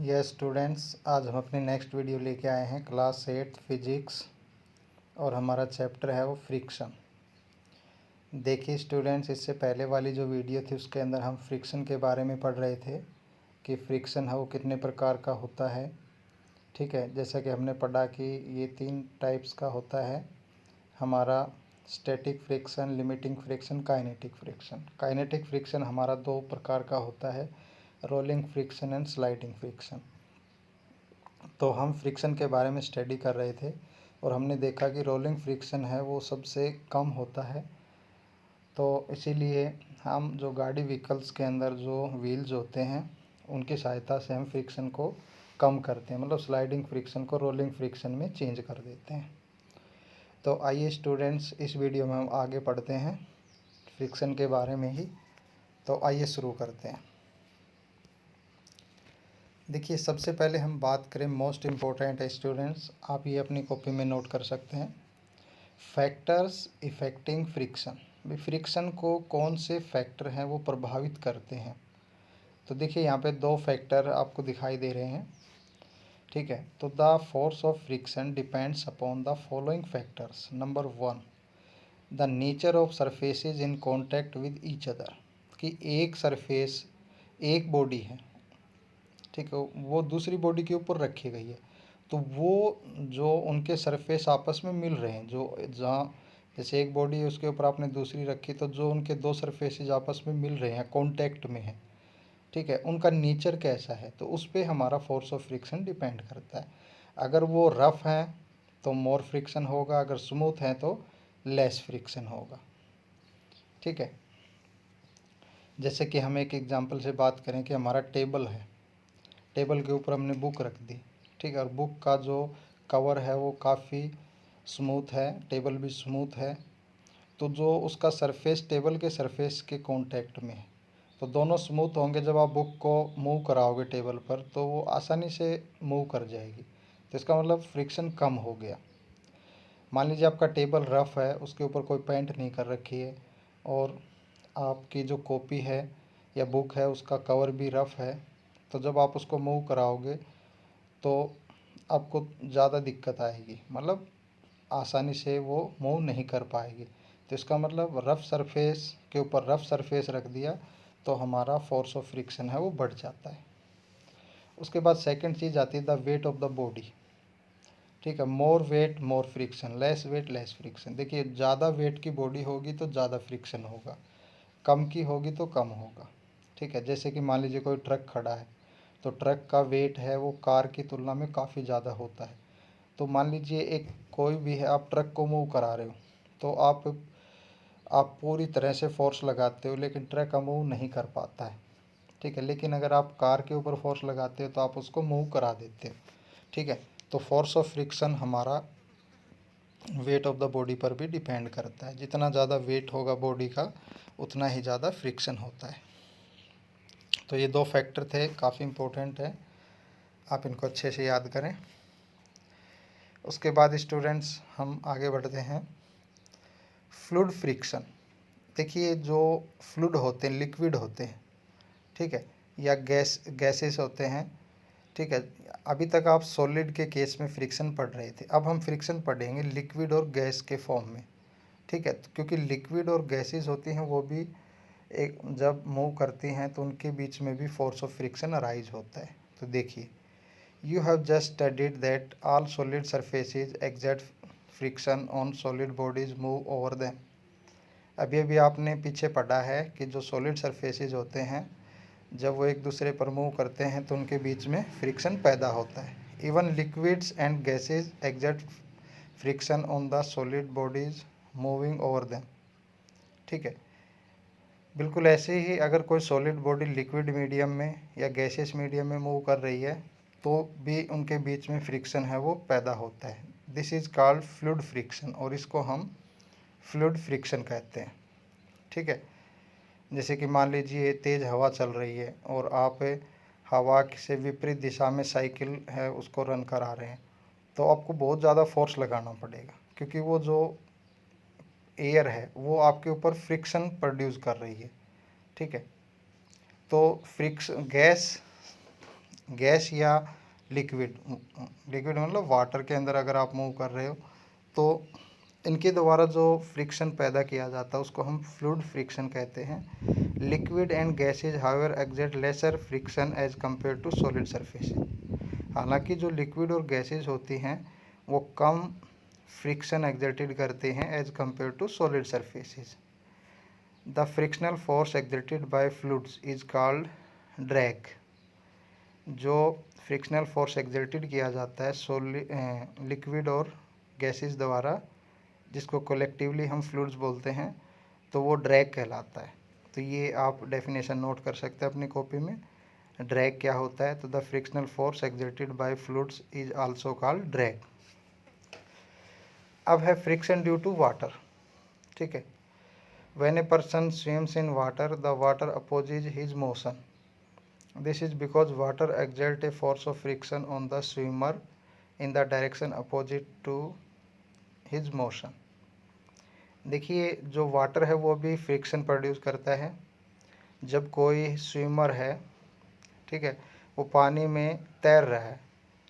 Yes students, आज हम अपनी नेक्स्ट वीडियो लेके आए हैं क्लास 8 फिजिक्स और हमारा चैप्टर है वो फ्रिक्शन। देखिए स्टूडेंट्स, इससे पहले वाली जो वीडियो थी उसके अंदर हम फ्रिक्शन के बारे में पढ़ रहे थे कि फ्रिक्शन है वो कितने प्रकार का होता है। ठीक है, जैसा कि हमने पढ़ा कि ये 3 टाइप्स का होता है हमारा static friction, limiting friction, kinetic friction. Kinetic friction हमारा 2 प्रकार का होता है, rolling friction and sliding friction. तो हम फ्रिक्शन के बारे में स्टडी कर रहे थे और हमने देखा कि रोलिंग फ्रिक्शन है वो सबसे कम होता है। तो इसीलिए हम जो गाड़ी व्हीकल्स के अंदर जो व्हील्स होते हैं उनकी सहायता से हम फ्रिक्शन को कम करते हैं, मतलब स्लाइडिंग फ्रिक्शन को रोलिंग फ्रिक्शन में चेंज कर देते हैं। तो आइए स्टूडेंट्स, इस वीडियो में हम आगे पढ़ते हैं फ्रिक्शन के बारे में ही। तो आइए शुरू करते हैं। देखिए, सबसे पहले हम बात करें, मोस्ट इम्पोर्टेंट है स्टूडेंट्स, आप ये अपनी कॉपी में नोट कर सकते हैं, फैक्टर्स इफेक्टिंग फ्रिक्शन। भाई फ्रिक्शन को कौन से फैक्टर हैं वो प्रभावित करते हैं। तो देखिए यहाँ पे 2 फैक्टर आपको दिखाई दे रहे हैं। ठीक है, तो the force of friction depends upon the following factors. Number 1, the nature of surfaces in contact with each other. कि एक सरफेस, एक बॉडी है, ठीक है, वो दूसरी बॉडी के ऊपर रखी गई है, तो वो जो उनके सरफेस आपस में मिल रहे हैं, जो जहाँ जैसे एक बॉडी है उसके ऊपर आपने दूसरी रखी, तो जो उनके 2 सरफेसेज आपस में मिल रहे हैं, कांटेक्ट में है, ठीक है, उनका नेचर कैसा है, तो उस पर हमारा फोर्स ऑफ फ्रिक्शन डिपेंड करता है। अगर वो रफ़ हैं तो मोर फ्रिक्शन होगा, अगर स्मूथ हैं तो लेस फ्रिक्शन होगा। ठीक है, जैसे कि हम एक एग्जांपल से बात करें कि हमारा टेबल है, टेबल के ऊपर हमने बुक रख दी, ठीक है, और बुक का जो कवर है वो काफ़ी स्मूथ है, टेबल भी स्मूथ है, तो जो उसका सरफेस टेबल के सरफेस के कांटेक्ट में है, तो दोनों स्मूथ होंगे। जब आप बुक को मूव कराओगे टेबल पर तो वो आसानी से मूव कर जाएगी, तो इसका मतलब फ्रिक्शन कम हो गया। मान लीजिए आपका टेबल रफ़ है, उसके ऊपर कोई पेंट नहीं कर रखी है, और आपकी जो कॉपी है या बुक है उसका कवर भी रफ़ है, तो जब आप उसको मूव कराओगे तो आपको ज़्यादा दिक्कत आएगी, मतलब आसानी से वो मूव नहीं कर पाएगी। तो इसका मतलब रफ़ सरफेस के ऊपर रफ़ सरफेस रख दिया तो हमारा फोर्स ऑफ फ्रिक्शन है वो बढ़ जाता है। उसके बाद सेकंड चीज़ आती है the weight of the body. ठीक है, मोर वेट मोर friction, less weight less friction. देखिए, ज़्यादा वेट की बॉडी होगी तो ज़्यादा फ्रिक्शन होगा, कम की होगी तो कम होगा। ठीक है, जैसे कि मान लीजिए कोई ट्रक खड़ा है, तो ट्रक का वेट है वो कार की तुलना में काफ़ी ज़्यादा होता है। तो मान लीजिए एक कोई भी है, आप ट्रक को मूव करा रहे हो, तो आप पूरी तरह से फोर्स लगाते हो लेकिन ट्रक का मूव नहीं कर पाता है। ठीक है, लेकिन अगर आप कार के ऊपर फोर्स लगाते हो तो आप उसको मूव करा देते हो। ठीक है, तो फोर्स ऑफ फ्रिक्शन हमारा वेट ऑफ द बॉडी पर भी डिपेंड करता है। जितना ज़्यादा वेट होगा बॉडी का उतना ही ज़्यादा फ्रिक्शन होता है। तो ये 2 फैक्टर थे, काफ़ी इम्पोर्टेंट है, आप इनको अच्छे से याद करें। उसके बाद स्टूडेंट्स हम आगे बढ़ते हैं, फ्लूइड फ्रिक्शन। देखिए, जो फ्लूइड होते हैं, लिक्विड होते हैं, ठीक है, या गैसेस होते हैं, ठीक है। अभी तक आप सॉलिड के केस में फ्रिक्शन पढ़ रहे थे, अब हम फ्रिक्शन पढ़ेंगे लिक्विड और गैस के फॉर्म में। ठीक है, तो क्योंकि लिक्विड और गैसेस होती हैं वो भी एक जब मूव करती हैं तो उनके बीच में भी फोर्स ऑफ फ्रिक्शन अराइज होता है। तो देखिए, you have just studied that all solid surfaces exert friction on solid bodies move over them. अभी अभी आपने पीछे पढ़ा है कि जो सॉलिड सरफेसेज होते हैं जब वो एक दूसरे पर मूव करते हैं तो उनके बीच में फ्रिक्शन पैदा होता है। Even liquids and gases exert friction on the solid bodies moving over them. ठीक है, बिल्कुल ऐसे ही अगर कोई सॉलिड बॉडी लिक्विड मीडियम में या गैसियस मीडियम में मूव कर रही है तो भी उनके बीच में फ्रिक्शन है वो पैदा होता है। This is called fluid friction, और इसको हम फ्लूइड फ्रिक्शन कहते हैं। ठीक है, जैसे कि मान लीजिए तेज़ हवा चल रही है और आप हवा से विपरीत दिशा में साइकिल है उसको रन करा रहे हैं, तो आपको बहुत ज़्यादा फोर्स लगाना पड़ेगा, क्योंकि वो जो एयर है वो आपके ऊपर फ्रिक्शन प्रोड्यूस कर रही है। ठीक है, तो गैस या लिक्विड, लिक्विड मतलब वाटर के अंदर अगर आप मूव कर रहे हो तो इनके द्वारा जो फ्रिक्शन पैदा किया जाता है उसको हम फ्लूइड फ्रिक्शन कहते हैं। Liquid and gases however exert lesser friction as compare to solid surface. हालांकि जो लिक्विड और गैसेज होती हैं वो कम फ्रिक्शन एक्सर्टेड करते हैं as compare to solid surfaces. The frictional force exerted by fluids is called drag. जो फ्रिक्शनल फोर्स एक्सर्टेड किया जाता है लिक्विड और गैसेस द्वारा, जिसको कलेक्टिवली हम फ्लूइड्स बोलते हैं, तो वो ड्रैग कहलाता है। तो ये आप डेफिनेशन नोट कर सकते हैं अपनी कॉपी में। ड्रैग क्या होता है? तो the frictional force exerted by fluids is also called drag. अब है फ्रिक्शन ड्यू टू वाटर। ठीक है, when a person swims in water the water opposes his motion. This is because water exert a force of friction on the swimmer in the direction opposite to his motion. देखिए, जो water है वो भी friction produce करता है। जब कोई swimmer है, ठीक है, वो पानी में तैर रहा है,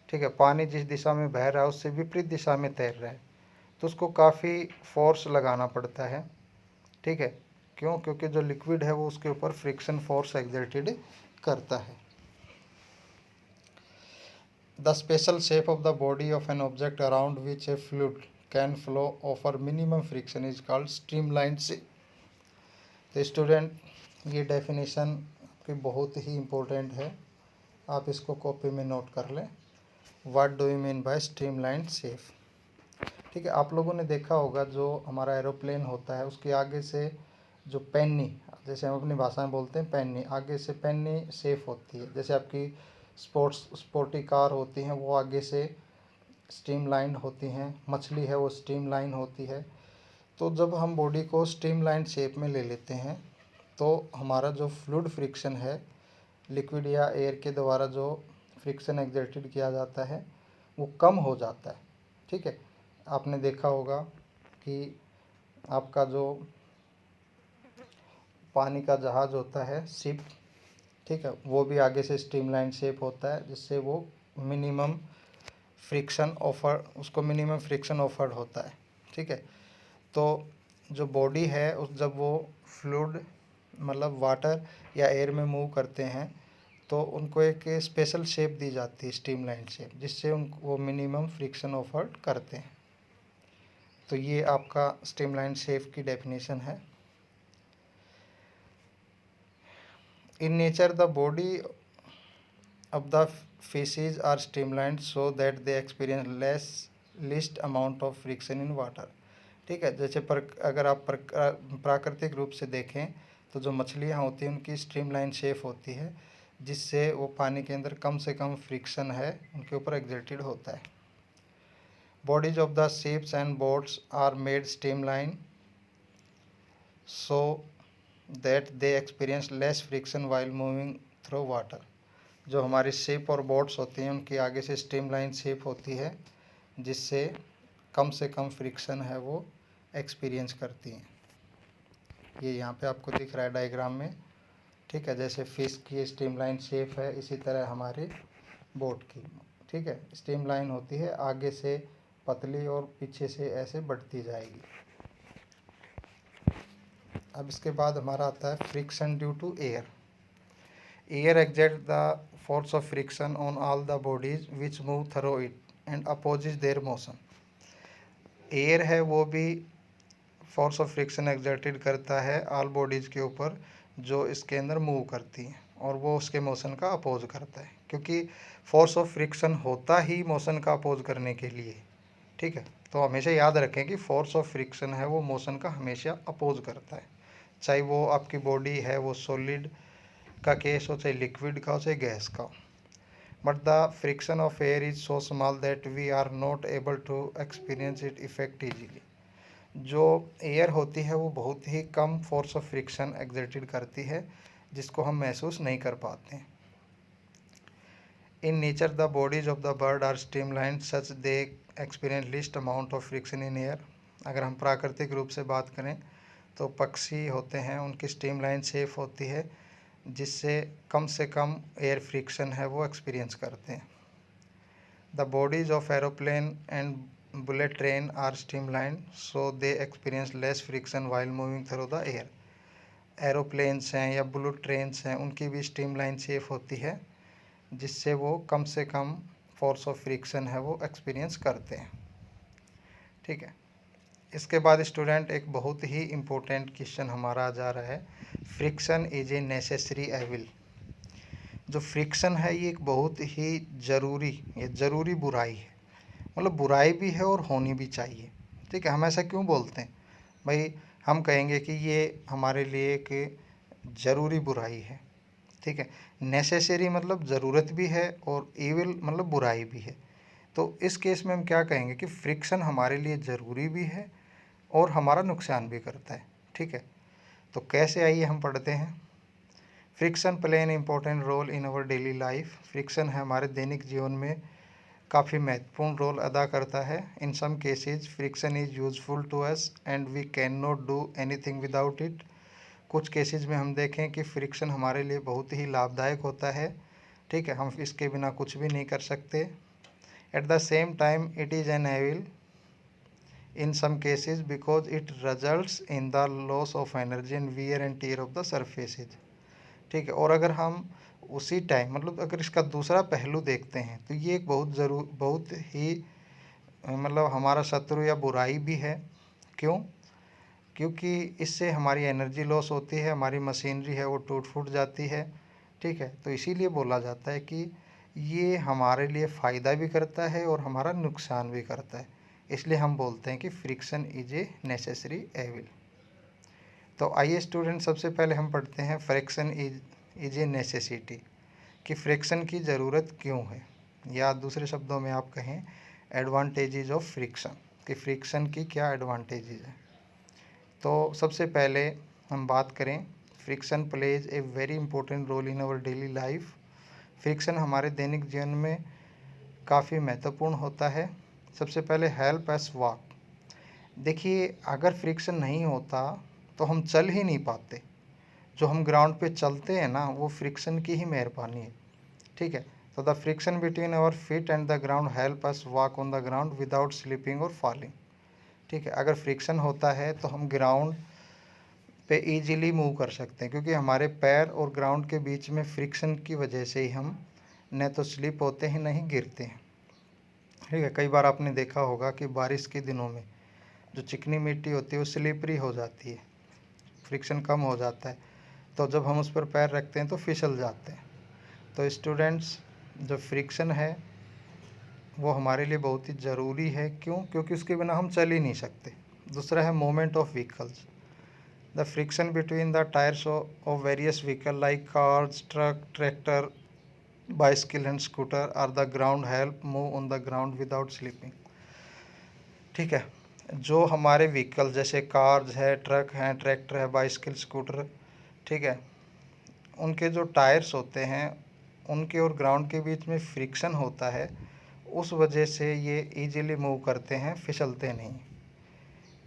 ठीक है, पानी जिस दिशा में बह रहा है उससे विपरीत दिशा में तैर रहा है, तो उसको काफ़ी फोर्स लगाना पड़ता है। ठीक है, क्यों? क्योंकि जो लिक्विड है वो उसके ऊपर फ्रिक्शन फोर्स एक्सर्टेड करता है। The special shape of the body of an object around which A fluid can flow offer minimum friction is called streamline shape. तो स्टूडेंट, ये डेफिनेशन आपकी बहुत ही इम्पोर्टेंट है, आप इसको कॉपी में नोट कर लें। What do you mean by streamline shape? ठीक है, आप लोगों ने देखा होगा जो हमारा एरोप्लेन होता है उसके आगे से जो पैनी, जैसे हम अपनी भाषा में बोलते हैं पैनी, आगे से पैनी शेप होती है। जैसे आपकी स्पोर्टी कार होती हैं वो आगे से स्ट्रीमलाइन होती हैं, मछली है वो स्ट्रीमलाइन होती है। तो जब हम बॉडी को स्ट्रीमलाइन शेप में ले लेते हैं तो हमारा जो फ्लूइड फ्रिक्शन है, लिक्विड या एयर के द्वारा जो फ्रिक्शन एक्सर्टेड किया जाता है वो कम हो जाता है। ठीक है, आपने देखा होगा कि आपका जो पानी का जहाज़ होता है, शिप, ठीक है, वो भी आगे से स्ट्रीमलाइन शेप होता है, जिससे वो मिनिमम फ्रिक्शन ऑफर्ड होता है। ठीक है, तो जो बॉडी है उस जब वो फ्लूइड मतलब वाटर या एयर में मूव करते हैं तो उनको एक स्पेशल शेप दी जाती है, स्ट्रीमलाइन शेप, जिससे उनको वो मिनिमम फ्रिक्शन ऑफर्ड करते हैं। तो ये आपका स्ट्रीमलाइन शेप की डेफिनेशन है। इन nature the body of the fishes are streamlined so that they experience least amount of friction in water। ठीक है, जैसे अगर आप प्राकृतिक रूप से देखें तो जो मछलियाँ होती हैं उनकी स्ट्रीमलाइन शेप होती है, जिससे वो पानी के अंदर कम से कम फ्रिक्शन है उनके ऊपर एक्सर्टेड होता है। Bodies of the ships and boats are made streamline so that they experience less friction while moving through water. जो हमारी शिप और बोट्स होती हैं उनकी आगे से स्ट्रीमलाइन शेप होती है, जिससे कम से कम फ्रिक्शन है वो एक्सपीरियंस करती हैं। ये यहाँ पे आपको दिख रहा है डायग्राम में। ठीक है, जैसे फिश की स्ट्रीमलाइन शेप है इसी तरह हमारी बोट की, ठीक है, स्ट्रीमलाइन होती है, आगे से पतली और पीछे से ऐसे बढ़ती जाएगी। अब इसके बाद हमारा आता है friction due to air. Air exerts the force of friction on all the bodies which move through it and opposes their motion। Air है वो भी फोर्स ऑफ फ्रिक्शन एक्सर्टेड करता है ऑल बॉडीज़ के ऊपर जो इसके अंदर मूव करती हैं, और वो उसके मोशन का अपोज करता है, क्योंकि फोर्स ऑफ फ्रिक्शन होता ही मोशन का अपोज करने के लिए। ठीक है, तो हमेशा याद रखें कि फोर्स ऑफ फ्रिक्शन है वो मोशन का हमेशा अपोज करता है, चाहे वो आपकी बॉडी है वो सॉलिड का केस हो, चाहे लिक्विड का हो, चाहे गैस का हो। But the friction of air is so small that we are not able to experience it effect easily. जो एयर होती है वो बहुत ही कम फोर्स ऑफ फ्रिक्शन एक्सर्टेड करती है, जिसको हम महसूस नहीं कर पाते हैं। In nature the bodies of the bird are streamline such they experience least amount of friction in air. अगर हम प्राकृतिक रूप से बात करें तो पक्षी होते हैं उनकी स्ट्रीमलाइन शेप होती है, जिससे कम से कम एयर फ्रिक्शन है वो एक्सपीरियंस करते हैं। The bodies of aeroplane and bullet train are streamline so they experience less friction while moving through the air. Aeroplanes हैं या बुलेट ट्रेन्स हैं, उनकी भी स्ट्रीमलाइन शेप होती है, जिससे वो कम से कम फोर्स ऑफ फ्रिक्शन है वो एक्सपीरियंस करते हैं। ठीक है, इसके बाद स्टूडेंट एक बहुत ही इम्पोर्टेंट क्वेश्चन हमारा आ जा रहा है, friction is a necessary evil. जो फ्रिक्शन है ये एक बहुत ही ज़रूरी बुराई है, मतलब बुराई भी है और होनी भी चाहिए। ठीक है, हम ऐसा क्यों बोलते हैं भाई, हम कहेंगे कि ये हमारे लिए एक ज़रूरी बुराई है। ठीक है, नेसेसरी मतलब ज़रूरत भी है और ईविल मतलब बुराई भी है। तो इस केस में हम क्या कहेंगे कि फ्रिक्शन हमारे लिए ज़रूरी भी है और हमारा नुकसान भी करता है। ठीक है, तो कैसे, आइए हम पढ़ते हैं। Friction play an important role in our daily life. Friction है हमारे दैनिक जीवन में काफ़ी महत्वपूर्ण रोल अदा करता है। In some cases friction is useful to us and we can not do anything without it. कुछ केसेज में हम देखें कि फ्रिक्शन हमारे लिए बहुत ही लाभदायक होता है। ठीक है, हम इसके बिना कुछ भी नहीं कर सकते। At the same time it is an evil in some cases because it results in the loss of energy and wear and tear of the surfaces। ठीक है, और अगर हम उसी टाइम मतलब अगर इसका दूसरा पहलू देखते हैं तो ये एक बहुत ही मतलब हमारा शत्रु या बुराई भी है। क्यों? क्योंकि इससे हमारी एनर्जी लॉस होती है, हमारी मशीनरी है वो टूट फूट जाती है। ठीक है, तो इसीलिए बोला जाता है कि ये हमारे लिए फ़ायदा भी करता है और हमारा नुकसान भी करता है, इसलिए हम बोलते हैं कि friction is a necessary evil. तो आइए स्टूडेंट, सबसे पहले हम पढ़ते हैं फ्रिक्शन इज ए नेसेसिटी, कि फ्रिक्शन की ज़रूरत क्यों है, या दूसरे शब्दों में आप कहें एडवांटेजेस ऑफ फ्रिक्शन, कि फ्रिक्शन की क्या एडवांटेजेस है। तो सबसे पहले हम बात करें, friction plays a very important role in our daily life. Friction हमारे दैनिक जीवन में काफ़ी महत्वपूर्ण होता है। सबसे पहले हेल्प अस वॉक। देखिए, अगर फ्रिक्शन नहीं होता तो हम चल ही नहीं पाते। जो हम ग्राउंड पे चलते हैं ना, वो फ्रिक्शन की ही मेहरबानी है। ठीक है, तो the friction between our feet and the ground help us walk on the ground without slipping और फॉलिंग। ठीक है, अगर फ्रिक्शन होता है तो हम ग्राउंड पे इजीली मूव कर सकते हैं, क्योंकि हमारे पैर और ग्राउंड के बीच में फ्रिक्शन की वजह से ही हम न तो स्लिप होते हैं नहीं गिरते हैं। ठीक है, कई बार आपने देखा होगा कि बारिश के दिनों में जो चिकनी मिट्टी होती है वो स्लिपरी हो जाती है, फ्रिक्शन कम हो जाता है, तो जब हम उस पर पैर रखते हैं तो फिसल जाते हैं। तो स्टूडेंट्स, जो फ्रिक्शन है वो हमारे लिए बहुत ही ज़रूरी है। क्यों? क्योंकि उसके बिना हम चल ही नहीं सकते। दूसरा है movement of vehicles. The friction between the tyres of various vehicle like cars, truck, tractor, bicycle and scooter are the ground help move on the ground without slipping. ठीक है, जो हमारे व्हीकल जैसे कार्स है, ट्रक हैं, tractor है, bicycle, scooter, ठीक है, उनके जो टायर्स होते हैं उनके और ग्राउंड के बीच में फ्रिक्शन होता है, उस वजह से ये इजीली मूव करते हैं, फिसलते नहीं।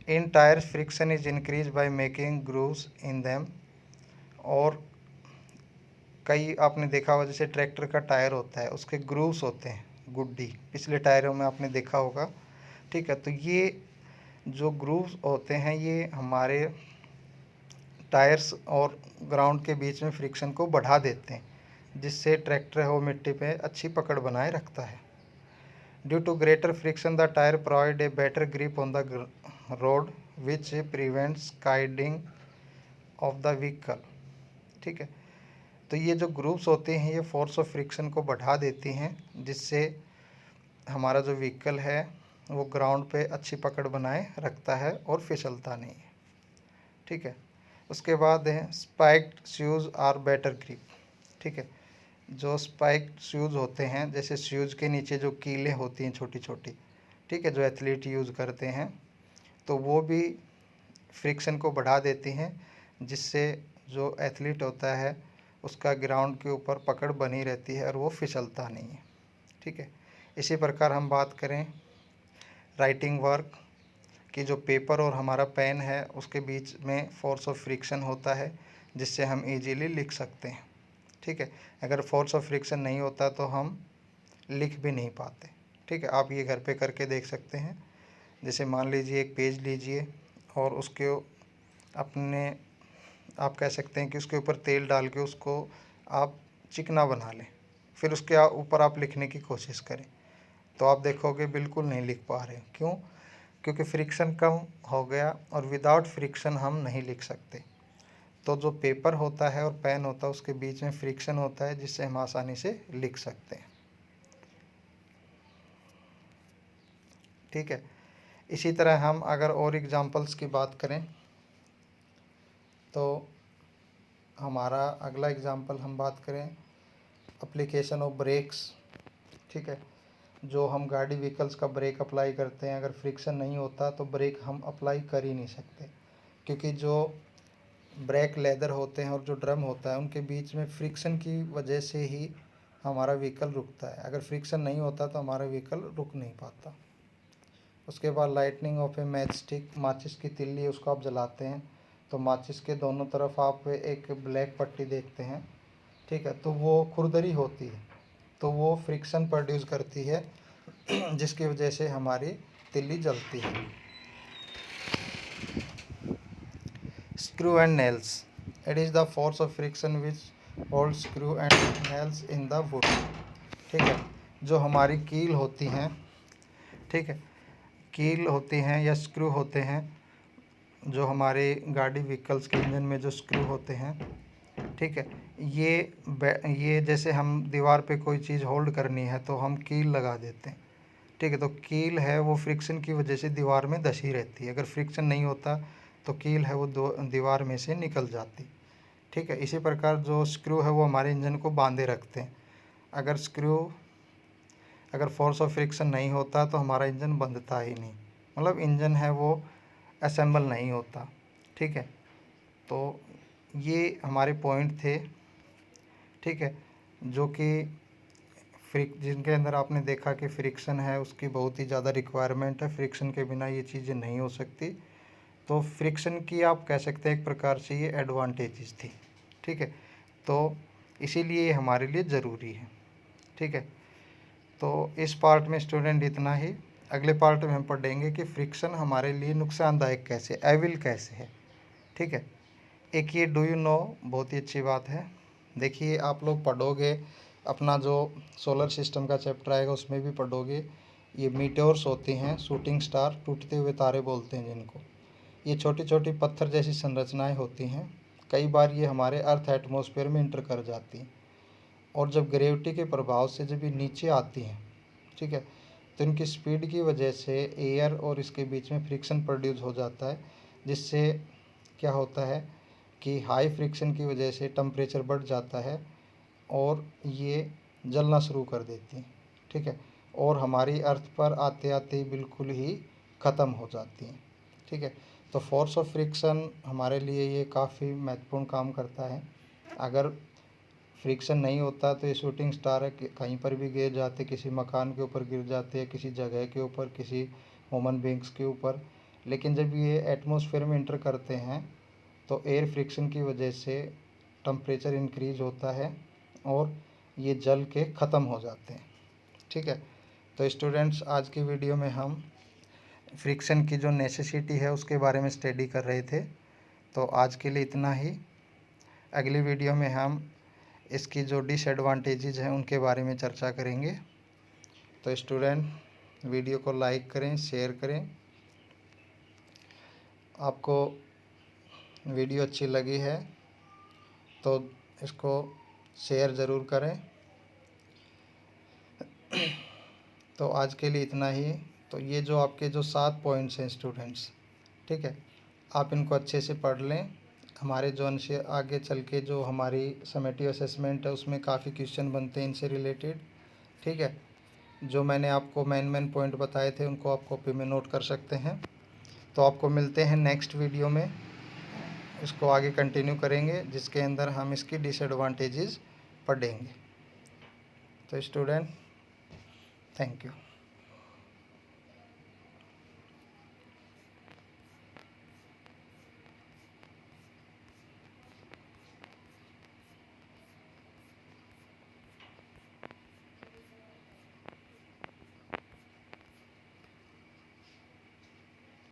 In tyres friction is increase by making grooves in them. और कई आपने देखा होगा, जैसे ट्रैक्टर का टायर होता है उसके ग्रूव्स होते हैं, गुड्डी पिछले टायरों में आपने देखा होगा। ठीक है, तो ये जो ग्रूव्स होते हैं ये हमारे टायर्स और ग्राउंड के बीच में फ्रिक्शन को बढ़ा देते हैं, जिससे ट्रैक्टर हो मिट्टी पे अच्छी पकड़ बनाए रखता है। Due to greater friction the tyre provide a better grip on the road which prevents skidding of the vehicle. ठीक है, तो ये जो ग्रुप्स होते हैं ये फोर्स ऑफ फ्रिक्शन को बढ़ा देती हैं, जिससे हमारा जो व्हीकल है वो ग्राउंड पे अच्छी पकड़ बनाए रखता है और फिसलता नहीं है। ठीक है, उसके बाद है spiked shoes are better grip. ठीक है, जो स्पाइक्ड शूज़ होते हैं, जैसे शूज़ के नीचे जो कीलें होती हैं छोटी छोटी, ठीक है, जो एथलीट यूज़ करते हैं, तो वो भी फ्रिक्शन को बढ़ा देती हैं, जिससे जो एथलीट होता है उसका ग्राउंड के ऊपर पकड़ बनी रहती है और वो फिसलता नहीं है। ठीक है, इसी प्रकार हम बात करें राइटिंग वर्क कि जो पेपर और हमारा पेन है उसके बीच में फोर्स ऑफ फ्रिक्शन होता है, जिससे हम इजीली लिख सकते हैं। ठीक है, अगर फोर्स ऑफ फ्रिक्शन नहीं होता तो हम लिख भी नहीं पाते। ठीक है, आप ये घर पे करके देख सकते हैं। जैसे मान लीजिए एक पेज लीजिए और उसके अपने आप कह सकते हैं कि उसके ऊपर तेल डाल के उसको आप चिकना बना लें, फिर उसके ऊपर आप लिखने की कोशिश करें तो आप देखोगे बिल्कुल नहीं लिख पा रहे। क्यों? क्योंकि फ्रिक्शन कम हो गया और विदाउट फ्रिक्शन हम नहीं लिख सकते। तो जो पेपर होता है और पेन होता है उसके बीच में फ्रिक्शन होता है, जिससे हम आसानी से लिख सकते हैं। ठीक है, इसी तरह हम अगर और एग्जांपल्स की बात करें तो हमारा अगला एग्जांपल हम बात करें एप्लीकेशन ऑफ ब्रेक्स। ठीक है, जो हम गाड़ी व्हीकल्स का ब्रेक अप्लाई करते हैं, अगर फ्रिक्शन नहीं होता तो ब्रेक हम अप्लाई कर ही नहीं सकते, क्योंकि जो ब्रेक लेदर होते हैं और जो ड्रम होता है उनके बीच में फ्रिक्शन की वजह से ही हमारा व्हीकल रुकता है। अगर फ्रिक्शन नहीं होता तो हमारा व्हीकल रुक नहीं पाता। उसके बाद lightning of A match stick, माचिस की तिल्ली उसको आप जलाते हैं तो माचिस के दोनों तरफ आप एक ब्लैक पट्टी देखते हैं। ठीक है, तो वो खुरदरी होती है, तो वो फ्रिक्शन प्रोड्यूस करती है जिसकी वजह से हमारी तिल्ली जलती है। Screw and nails, it is the force of friction which hold screw and nails in the wood. ठीक है, जो हमारी कील होती हैं, ठीक है, कील होती हैं या स्क्रू होते हैं, जो हमारे गाड़ी व्हीकल्स के इंजन में जो स्क्रू होते हैं, ठीक है, ये जैसे हम दीवार पे कोई चीज़ होल्ड करनी है तो हम कील लगा देते हैं। ठीक है, तो कील है वो फ्रिक्शन की वजह से दीवार में धसी रहती है। अगर फ्रिक्शन नहीं होता तो कील है वो दीवार में से निकल जाती। ठीक है, इसी प्रकार जो स्क्रू है वो हमारे इंजन को बांधे रखते हैं। अगर फोर्स ऑफ फ्रिक्शन नहीं होता तो हमारा इंजन बंधता ही नहीं, मतलब इंजन है वो असेंबल नहीं होता। ठीक है, तो ये हमारे पॉइंट थे। ठीक है, जो कि जिनके अंदर आपने देखा कि फ्रिक्शन है उसकी बहुत ही ज़्यादा रिक्वायरमेंट है, फ्रिक्शन के बिना ये चीज़ें नहीं हो सकती। तो फ्रिक्शन की आप कह सकते हैं एक प्रकार से ये एडवांटेजेस थी। ठीक है, तो इसीलिए ये हमारे लिए ज़रूरी है। ठीक है, तो इस पार्ट में स्टूडेंट इतना ही। अगले पार्ट में हम पढ़ेंगे कि फ्रिक्शन हमारे लिए नुकसानदायक कैसे, एविल कैसे है। ठीक है, एक ये डू यू नो बहुत ही अच्छी बात है। देखिए आप लोग पढ़ोगे, अपना जो सोलर सिस्टम का चैप्टर आएगा उसमें भी पढ़ोगे। ये मीटेओर्स होती हैं, शूटिंग स्टार, टूटते हुए तारे बोलते हैं जिनको। ये छोटी छोटी पत्थर जैसी संरचनाएं होती हैं। कई बार ये हमारे अर्थ एटमॉस्फेयर में इंटर कर जाती हैं और जब ग्रेविटी के प्रभाव से जब ये नीचे आती हैं, ठीक है, तो इनकी स्पीड की वजह से एयर और इसके बीच में फ्रिक्शन प्रोड्यूस हो जाता है, जिससे क्या होता है कि हाई फ्रिक्शन की वजह से टेम्परेचर बढ़ जाता है और ये जलना शुरू कर देती हैं। ठीक है, और हमारी अर्थ पर आते आते ही बिल्कुल ही ख़त्म हो जाती हैं। ठीक है, तो फोर्स ऑफ फ्रिक्शन हमारे लिए ये काफ़ी महत्वपूर्ण काम करता है। अगर फ्रिक्शन नहीं होता तो ये शूटिंग स्टार है कहीं पर भी गिर जाते, किसी मकान के ऊपर गिर जाते हैं, किसी जगह के ऊपर, किसी ह्यूमन बींग्स के ऊपर। लेकिन जब ये एटमॉस्फेयर में इंटर करते हैं तो एयर फ्रिक्शन की वजह से टम्परेचर इंक्रीज होता है और ये जल के ख़त्म हो जाते हैं। ठीक है, तो स्टूडेंट्स आज की वीडियो में हम फ्रिक्शन की जो नेसेसिटी है उसके बारे में स्टडी कर रहे थे। तो आज के लिए इतना ही। अगली वीडियो में हम इसकी जो डिसएडवांटेजेस हैं उनके बारे में चर्चा करेंगे। तो स्टूडेंट वीडियो को लाइक करें, शेयर करें। आपको वीडियो अच्छी लगी है तो इसको शेयर ज़रूर करें। तो आज के लिए इतना ही। तो ये जो आपके जो 7 पॉइंट्स हैं स्टूडेंट्स, ठीक है, आप इनको अच्छे से पढ़ लें। हमारे जोन से आगे चल के जो हमारी समेटिव असेसमेंट है उसमें काफ़ी क्वेश्चन बनते हैं इनसे रिलेटेड। ठीक है, जो मैंने आपको मेन पॉइंट बताए थे उनको आप कॉपी में नोट कर सकते हैं। तो आपको मिलते हैं नेक्स्ट वीडियो में, इसको आगे कंटिन्यू करेंगे जिसके अंदर हम इसकी डिसएडवांटेजेस पढ़ेंगे। तो स्टूडेंट, थैंक यू।